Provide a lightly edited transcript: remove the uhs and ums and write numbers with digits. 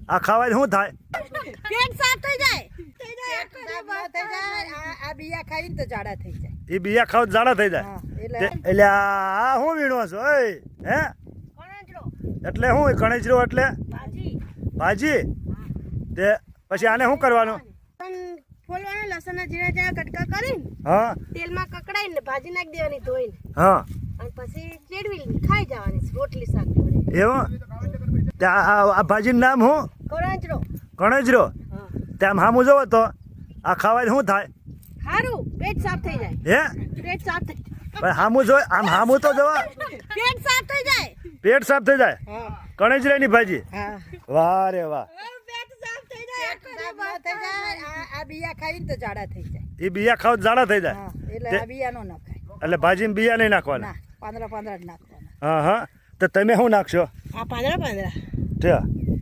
આ ખાવાય શું થાય? પેટ સાફ થઈ જાય આ બિયા ખાઈને તો જાડા થઈ જાય એ બિયા ખાવ જાડા થઈ જાય હા એટલે એટલે આ શું વીણો છો હે એટલે શું કણેજરો એટલે ભાજી તે પછી આને શું કરવાનું? ફોલવાના લસણના ઝીણા ઝીણા કટકા કરીને હા તેલમાં કકડાઈને ભાજી નાખી દેવાની ધોઈને હા અને પછી ચેડવી ખાઈ જવાની રોટલી શાક જોડે એવું તે આ ભાજીનું નામ શું? કોરાંચરો કણેજરો. હા તે આમ સામું જોવો તો આ ખાવાય શું થાય? સારું પેટ સાફ થઈ જાય હે પેટ સાફ થઈ પણ સામું જો આમ સામું તો જોવા પેટ સાફ થઈ જાય પેટ સાફ થઈ જાય હા કણેજરાની ભાજી. હા વાહ રે વાહ. પેટ સાફ થઈ જાય આ બિયા ખાઈને તો જાડા થઈ જાય એ બિયા ખાવ જાડા થઈ જાય હા એટલે આ બિયાનો ન ખાય એટલે ભાજીમાં બિયા નહીં નાખવાના. ના પાંદડા પાંદડા જ નાખવાના હા હા તો તમે શું નાખશો? આ પાંદડા તે